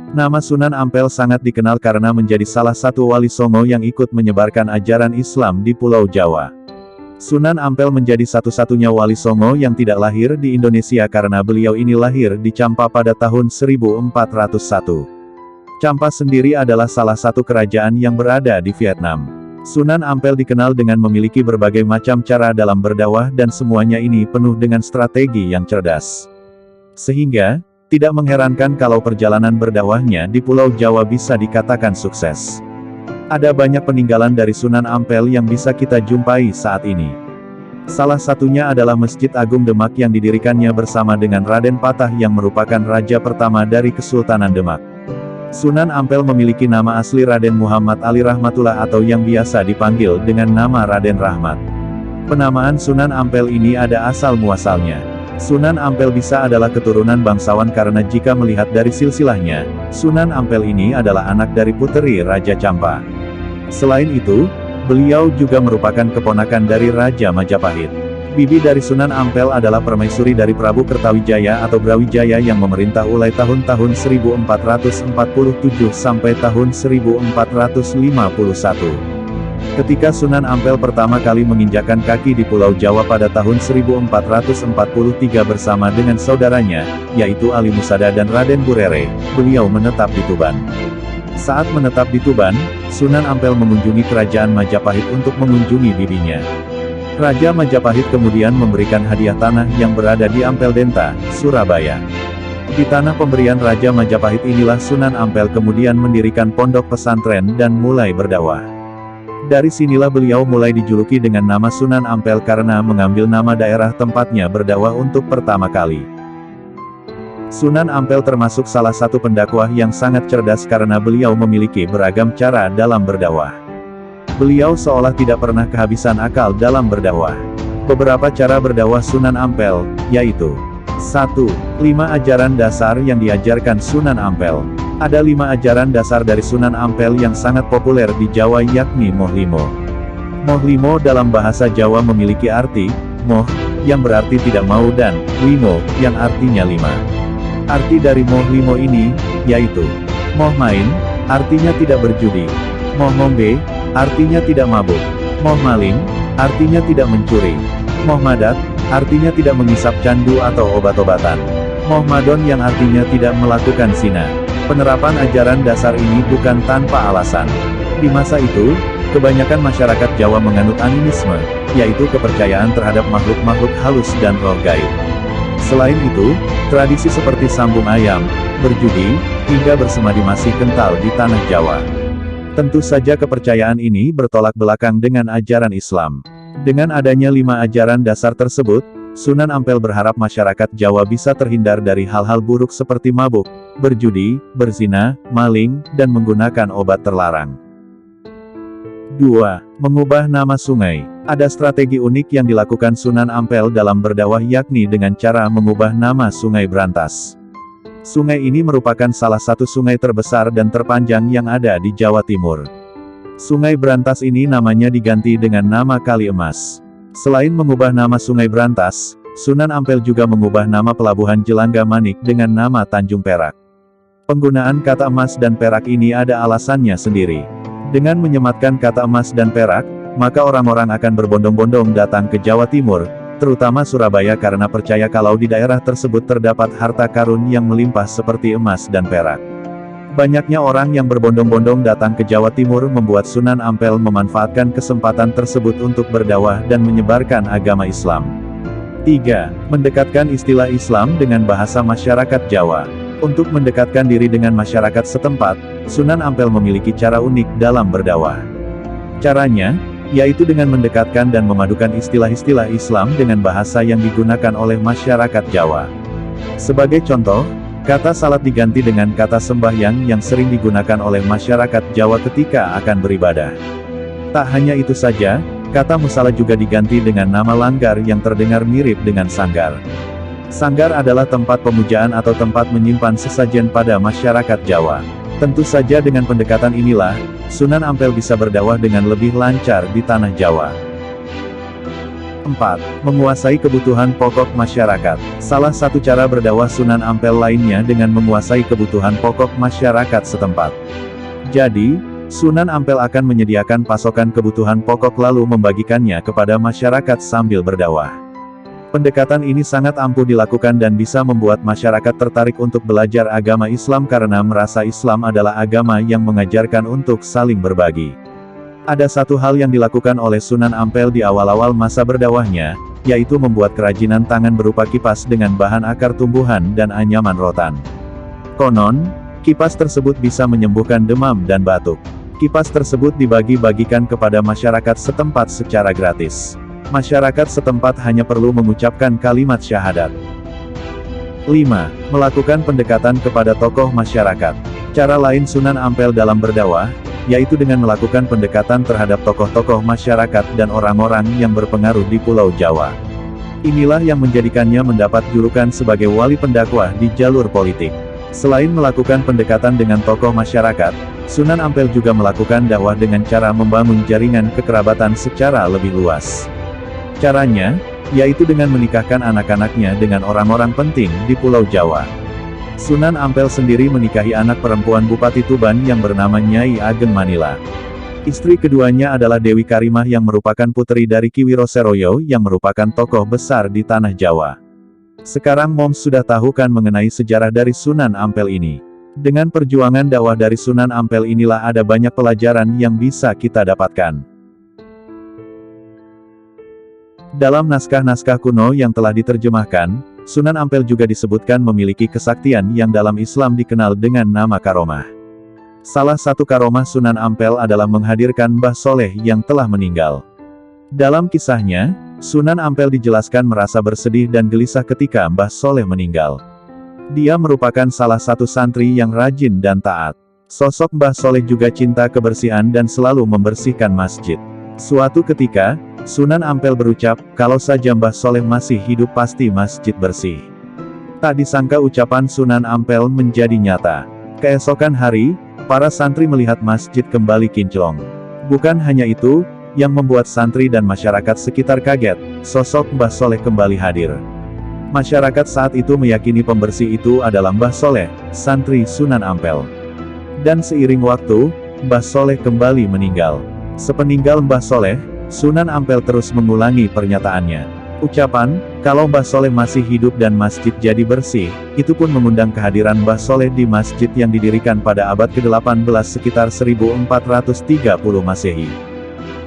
Nama Sunan Ampel sangat dikenal karena menjadi salah satu wali songo yang ikut menyebarkan ajaran Islam di Pulau Jawa. Sunan Ampel menjadi satu-satunya wali songo yang tidak lahir di Indonesia karena beliau ini lahir di Champa pada tahun 1401. Champa sendiri adalah salah satu kerajaan yang berada di Vietnam. Sunan Ampel dikenal dengan memiliki berbagai macam cara dalam berdakwah dan semuanya ini penuh dengan strategi yang cerdas. Sehingga, tidak mengherankan kalau perjalanan berdakwahnya di Pulau Jawa bisa dikatakan sukses. Ada banyak peninggalan dari Sunan Ampel yang bisa kita jumpai saat ini. Salah satunya adalah Masjid Agung Demak yang didirikannya bersama dengan Raden Patah yang merupakan raja pertama dari Kesultanan Demak. Sunan Ampel memiliki nama asli Raden Muhammad Ali Rahmatullah atau yang biasa dipanggil dengan nama Raden Rahmat. Penamaan Sunan Ampel ini ada asal-muasalnya. Sunan Ampel bisa adalah keturunan bangsawan karena jika melihat dari silsilahnya, Sunan Ampel ini adalah anak dari puteri Raja Champa. Selain itu, beliau juga merupakan keponakan dari Raja Majapahit. Bibi dari Sunan Ampel adalah permaisuri dari Prabu Kertawijaya atau Brawijaya yang memerintah mulai tahun-tahun 1447 sampai tahun 1451. Ketika Sunan Ampel pertama kali menginjakkan kaki di Pulau Jawa pada tahun 1443 bersama dengan saudaranya, yaitu Ali Musada dan Raden Burere, beliau menetap di Tuban. Saat menetap di Tuban, Sunan Ampel mengunjungi kerajaan Majapahit untuk mengunjungi bibinya. Raja Majapahit kemudian memberikan hadiah tanah yang berada di Ampel Denta, Surabaya. Di tanah pemberian Raja Majapahit inilah Sunan Ampel kemudian mendirikan pondok pesantren dan mulai berdakwah. Dari sinilah beliau mulai dijuluki dengan nama Sunan Ampel karena mengambil nama daerah tempatnya berdakwah untuk pertama kali. Sunan Ampel termasuk salah satu pendakwah yang sangat cerdas karena beliau memiliki beragam cara dalam berdakwah. Beliau seolah tidak pernah kehabisan akal dalam berdakwah. Beberapa cara berdakwah Sunan Ampel, yaitu 1. 5 ajaran dasar yang diajarkan Sunan Ampel. Ada 5 ajaran dasar dari Sunan Ampel yang sangat populer di Jawa yakni Moh Limo. Moh Limo dalam bahasa Jawa memiliki arti, Moh, yang berarti tidak mau dan, Limo, yang artinya 5. Arti dari Moh Limo ini, yaitu, Moh main, artinya tidak berjudi. Moh ngombe, artinya tidak mabuk. Moh maling, artinya tidak mencuri. Moh madat, artinya tidak mengisap candu atau obat-obatan. Moh madon yang artinya tidak melakukan zina. Penerapan ajaran dasar ini bukan tanpa alasan. Di masa itu, kebanyakan masyarakat Jawa menganut animisme, yaitu kepercayaan terhadap makhluk-makhluk halus dan roh gaib. Selain itu, tradisi seperti sambung ayam, berjudi, hingga bersemadi masih kental di tanah Jawa. Tentu saja kepercayaan ini bertolak belakang dengan ajaran Islam. Dengan adanya 5 ajaran dasar tersebut, Sunan Ampel berharap masyarakat Jawa bisa terhindar dari hal-hal buruk seperti mabuk, berjudi, berzina, maling, dan menggunakan obat terlarang. 2. Mengubah nama sungai. Ada strategi unik yang dilakukan Sunan Ampel dalam berdakwah yakni dengan cara mengubah nama Sungai Brantas. Sungai ini merupakan salah satu sungai terbesar dan terpanjang yang ada di Jawa Timur. Sungai Brantas ini namanya diganti dengan nama Kali Emas. Selain mengubah nama Sungai Brantas, Sunan Ampel juga mengubah nama Pelabuhan Jelangga Manik dengan nama Tanjung Perak. Penggunaan kata emas dan perak ini ada alasannya sendiri. Dengan menyematkan kata emas dan perak, maka orang-orang akan berbondong-bondong datang ke Jawa Timur, terutama Surabaya karena percaya kalau di daerah tersebut terdapat harta karun yang melimpah seperti emas dan perak. Banyaknya orang yang berbondong-bondong datang ke Jawa Timur membuat Sunan Ampel memanfaatkan kesempatan tersebut untuk berdakwah dan menyebarkan agama Islam. 3. Mendekatkan istilah Islam dengan bahasa masyarakat Jawa. Untuk mendekatkan diri dengan masyarakat setempat, Sunan Ampel memiliki cara unik dalam berdakwah. Caranya, yaitu dengan mendekatkan dan memadukan istilah-istilah Islam dengan bahasa yang digunakan oleh masyarakat Jawa. Sebagai contoh, kata salat diganti dengan kata sembahyang yang sering digunakan oleh masyarakat Jawa ketika akan beribadah. Tak hanya itu saja, kata musala juga diganti dengan nama langgar yang terdengar mirip dengan sanggar. Sanggar adalah tempat pemujaan atau tempat menyimpan sesajen pada masyarakat Jawa. Tentu saja dengan pendekatan inilah, Sunan Ampel bisa berdakwah dengan lebih lancar di tanah Jawa. 4. Menguasai kebutuhan pokok masyarakat. Salah satu cara berdakwah Sunan Ampel lainnya dengan menguasai kebutuhan pokok masyarakat setempat. Jadi, Sunan Ampel akan menyediakan pasokan kebutuhan pokok lalu membagikannya kepada masyarakat sambil berdakwah. Pendekatan ini sangat ampuh dilakukan dan bisa membuat masyarakat tertarik untuk belajar agama Islam karena merasa Islam adalah agama yang mengajarkan untuk saling berbagi. Ada satu hal yang dilakukan oleh Sunan Ampel di awal-awal masa berdakwahnya, yaitu membuat kerajinan tangan berupa kipas dengan bahan akar tumbuhan dan anyaman rotan. Konon, kipas tersebut bisa menyembuhkan demam dan batuk. Kipas tersebut dibagi-bagikan kepada masyarakat setempat secara gratis. Masyarakat setempat hanya perlu mengucapkan kalimat syahadat. 5. Melakukan pendekatan kepada tokoh masyarakat. Cara lain Sunan Ampel dalam berdakwah, yaitu dengan melakukan pendekatan terhadap tokoh-tokoh masyarakat dan orang-orang yang berpengaruh di Pulau Jawa. Inilah yang menjadikannya mendapat julukan sebagai wali pendakwah di jalur politik. Selain melakukan pendekatan dengan tokoh masyarakat, Sunan Ampel juga melakukan dakwah dengan cara membangun jaringan kekerabatan secara lebih luas. Caranya, yaitu dengan menikahkan anak-anaknya dengan orang-orang penting di Pulau Jawa. Sunan Ampel sendiri menikahi anak perempuan Bupati Tuban yang bernama Nyai Ageng Manila. Istri keduanya adalah Dewi Karimah yang merupakan putri dari Ki Wiro Seroyo yang merupakan tokoh besar di tanah Jawa. Sekarang Moms sudah tahu kan mengenai sejarah dari Sunan Ampel ini. Dengan perjuangan dakwah dari Sunan Ampel inilah ada banyak pelajaran yang bisa kita dapatkan. Dalam naskah-naskah kuno yang telah diterjemahkan, Sunan Ampel juga disebutkan memiliki kesaktian yang dalam Islam dikenal dengan nama karomah. Salah satu karomah Sunan Ampel adalah menghadirkan Mbah Soleh yang telah meninggal. Dalam kisahnya, Sunan Ampel dijelaskan merasa bersedih dan gelisah ketika Mbah Soleh meninggal. Dia merupakan salah satu santri yang rajin dan taat. Sosok Mbah Soleh juga cinta kebersihan dan selalu membersihkan masjid. Suatu ketika, Sunan Ampel berucap, kalau saja Mbah Soleh masih hidup pasti masjid bersih. Tak disangka ucapan Sunan Ampel menjadi nyata. Keesokan hari, para santri melihat masjid kembali kinclong. Bukan hanya itu, yang membuat santri dan masyarakat sekitar kaget, sosok Mbah Soleh kembali hadir. Masyarakat saat itu meyakini pembersih itu adalah Mbah Soleh, santri Sunan Ampel. Dan seiring waktu, Mbah Soleh kembali meninggal. Sepeninggal Mbah Soleh, Sunan Ampel terus mengulangi pernyataannya. Ucapan, kalau Mbah Soleh masih hidup dan masjid jadi bersih, itu pun mengundang kehadiran Mbah Soleh di masjid yang didirikan pada abad ke-18 sekitar 1430 Masehi.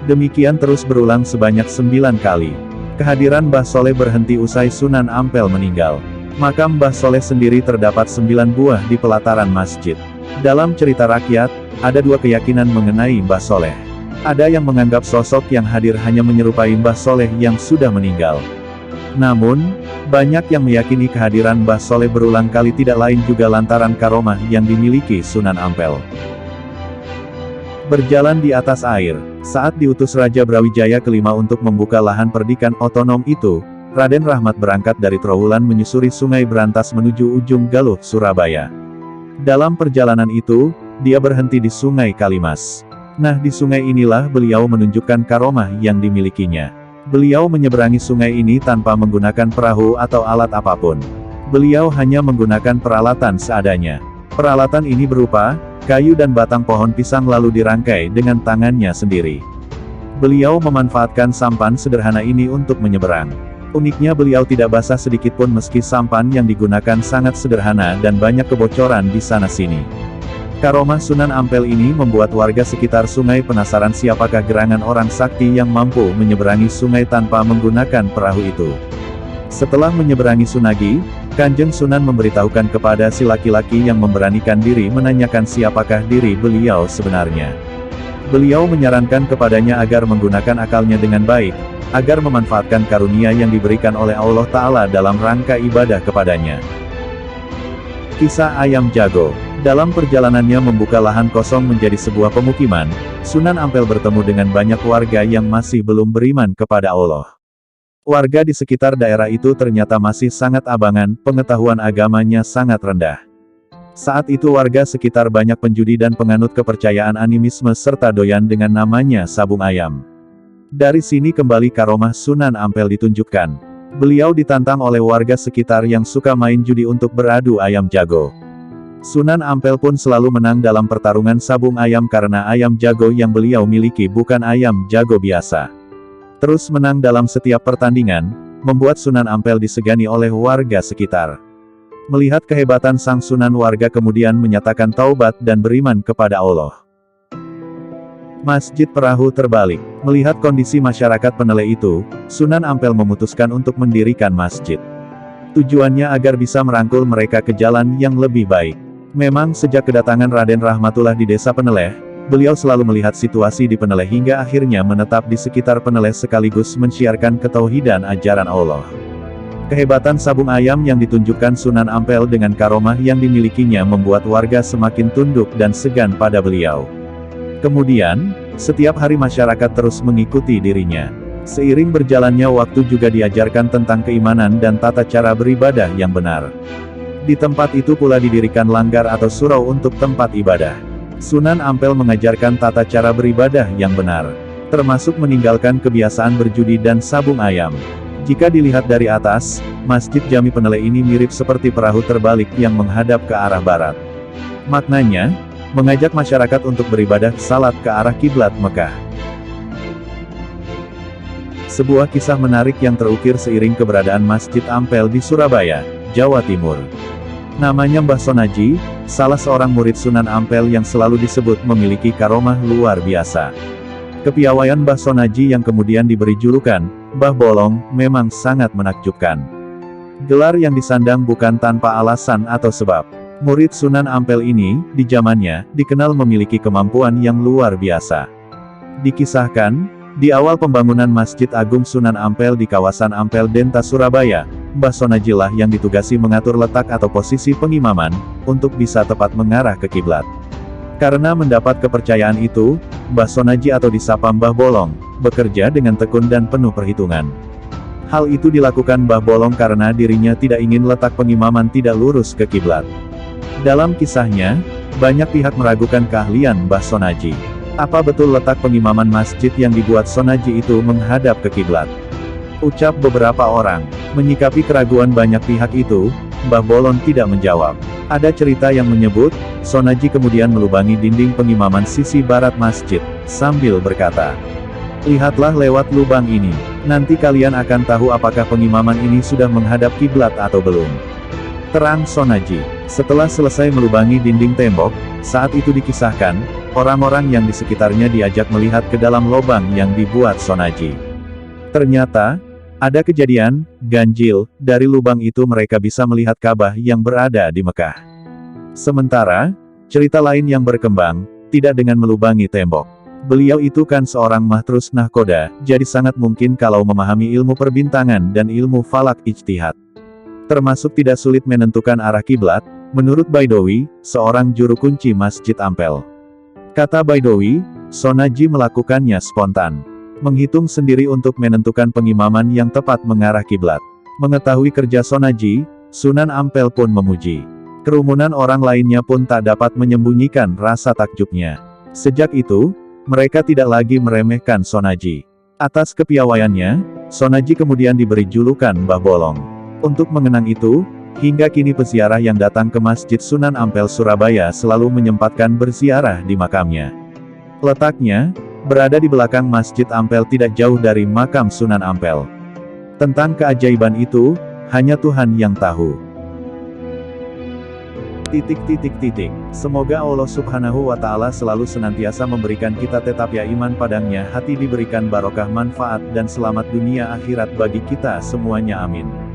Demikian terus berulang sebanyak 9 kali. Kehadiran Mbah Soleh berhenti usai Sunan Ampel meninggal. Makam Mbah Soleh sendiri terdapat 9 buah di pelataran masjid. Dalam cerita rakyat, ada dua keyakinan mengenai Mbah Soleh. Ada yang menganggap sosok yang hadir hanya menyerupai Mbah Soleh yang sudah meninggal. Namun, banyak yang meyakini kehadiran Mbah Soleh berulang kali tidak lain juga lantaran karomah yang dimiliki Sunan Ampel. Berjalan di atas air. Saat diutus Raja Brawijaya kelima untuk membuka lahan perdikan otonom itu, Raden Rahmat berangkat dari Trowulan menyusuri Sungai Brantas menuju ujung Galuh, Surabaya. Dalam perjalanan itu, dia berhenti di Sungai Kalimas. Nah, di sungai inilah beliau menunjukkan karomah yang dimilikinya. Beliau menyeberangi sungai ini tanpa menggunakan perahu atau alat apapun. Beliau hanya menggunakan peralatan seadanya. Peralatan ini berupa kayu dan batang pohon pisang lalu dirangkai dengan tangannya sendiri. Beliau memanfaatkan sampan sederhana ini untuk menyeberang. Uniknya beliau tidak basah sedikitpun meski sampan yang digunakan sangat sederhana dan banyak kebocoran di sana-sini. Karomah Sunan Ampel ini membuat warga sekitar sungai penasaran siapakah gerangan orang sakti yang mampu menyeberangi sungai tanpa menggunakan perahu itu. Setelah menyeberangi Sunagi, Kanjeng Sunan memberitahukan kepada si laki-laki yang memberanikan diri menanyakan siapakah diri beliau sebenarnya. Beliau menyarankan kepadanya agar menggunakan akalnya dengan baik, agar memanfaatkan karunia yang diberikan oleh Allah Ta'ala dalam rangka ibadah kepadanya. Kisah Ayam Jago. Dalam perjalanannya membuka lahan kosong menjadi sebuah pemukiman, Sunan Ampel bertemu dengan banyak warga yang masih belum beriman kepada Allah. Warga di sekitar daerah itu ternyata masih sangat abangan, pengetahuan agamanya sangat rendah. Saat itu warga sekitar banyak penjudi dan penganut kepercayaan animisme serta doyan dengan namanya sabung ayam. Dari sini kembali karomah Sunan Ampel ditunjukkan. Beliau ditantang oleh warga sekitar yang suka main judi untuk beradu ayam jago. Sunan Ampel pun selalu menang dalam pertarungan sabung ayam karena ayam jago yang beliau miliki bukan ayam jago biasa. Terus menang dalam setiap pertandingan, membuat Sunan Ampel disegani oleh warga sekitar. Melihat kehebatan sang Sunan, warga kemudian menyatakan taubat dan beriman kepada Allah. Masjid Perahu terbalik. Melihat kondisi masyarakat Peneleh itu, Sunan Ampel memutuskan untuk mendirikan masjid. Tujuannya agar bisa merangkul mereka ke jalan yang lebih baik. Memang sejak kedatangan Raden Rahmatullah di desa Peneleh, beliau selalu melihat situasi di Peneleh hingga akhirnya menetap di sekitar Peneleh sekaligus mensiarkan ketauhidan ajaran Allah. Kehebatan sabung ayam yang ditunjukkan Sunan Ampel dengan karomah yang dimilikinya membuat warga semakin tunduk dan segan pada beliau. Kemudian, setiap hari masyarakat terus mengikuti dirinya. Seiring berjalannya waktu juga diajarkan tentang keimanan dan tata cara beribadah yang benar. Di tempat itu pula didirikan langgar atau surau untuk tempat ibadah. Sunan Ampel mengajarkan tata cara beribadah yang benar, termasuk meninggalkan kebiasaan berjudi dan sabung ayam. Jika dilihat dari atas, Masjid Jami Peneleh ini mirip seperti perahu terbalik yang menghadap ke arah barat. Maknanya, mengajak masyarakat untuk beribadah salat ke arah kiblat Mekah. Sebuah kisah menarik yang terukir seiring keberadaan Masjid Ampel di Surabaya, Jawa Timur. Namanya Mbah Sonaji, salah seorang murid Sunan Ampel yang selalu disebut memiliki karomah luar biasa. Kepiawaian Mbah Sonaji yang kemudian diberi julukan Mbah Bolong memang sangat menakjubkan. Gelar yang disandang bukan tanpa alasan atau sebab. Murid Sunan Ampel ini, di zamannya, dikenal memiliki kemampuan yang luar biasa. Dikisahkan, di awal pembangunan Masjid Agung Sunan Ampel di kawasan Ampel Denta Surabaya, Mbah Sonaji lah yang ditugasi mengatur letak atau posisi pengimaman, untuk bisa tepat mengarah ke kiblat. Karena mendapat kepercayaan itu, Mbah Sonaji atau disapa Mbah Bolong, bekerja dengan tekun dan penuh perhitungan. Hal itu dilakukan Mbah Bolong karena dirinya tidak ingin letak pengimaman tidak lurus ke kiblat. Dalam kisahnya, banyak pihak meragukan keahlian Mbah Sonaji. Apa betul letak pengimaman masjid yang dibuat Sonaji itu menghadap ke kiblat? Ucap beberapa orang. Menyikapi keraguan banyak pihak itu, Mbah Bolong tidak menjawab. Ada cerita yang menyebut, Sonaji kemudian melubangi dinding pengimaman sisi barat masjid, sambil berkata, "Lihatlah lewat lubang ini, nanti kalian akan tahu apakah pengimaman ini sudah menghadap kiblat atau belum." Terang Sonaji. Setelah selesai melubangi dinding tembok, saat itu dikisahkan, orang-orang yang di sekitarnya diajak melihat ke dalam lubang yang dibuat Sonaji. Ternyata, ada kejadian ganjil, dari lubang itu mereka bisa melihat Ka'bah yang berada di Mekah. Sementara, cerita lain yang berkembang, tidak dengan melubangi tembok. Beliau itu kan seorang mahrus nahkoda, jadi sangat mungkin kalau memahami ilmu perbintangan dan ilmu falak ijtihad. Termasuk tidak sulit menentukan arah kiblat, menurut Baidowi, seorang juru kunci Masjid Ampel. Kata Baidowi, Sonaji melakukannya spontan. Menghitung sendiri untuk menentukan pengimaman yang tepat mengarah kiblat. Mengetahui kerja Sonaji, Sunan Ampel pun memuji. Kerumunan orang lainnya pun tak dapat menyembunyikan rasa takjubnya. Sejak itu, mereka tidak lagi meremehkan Sonaji. Atas kepiawaiannya, Sonaji kemudian diberi julukan Mbah Bolong. Untuk mengenang itu, hingga kini peziarah yang datang ke Masjid Sunan Ampel Surabaya selalu menyempatkan berziarah di makamnya. Letaknya, berada di belakang Masjid Ampel tidak jauh dari makam Sunan Ampel. Tentang keajaiban itu, hanya Tuhan yang tahu. Semoga Allah Subhanahu wa Ta'ala selalu senantiasa memberikan kita tetap ya iman padanya, hati diberikan barokah manfaat dan selamat dunia akhirat bagi kita semuanya, amin.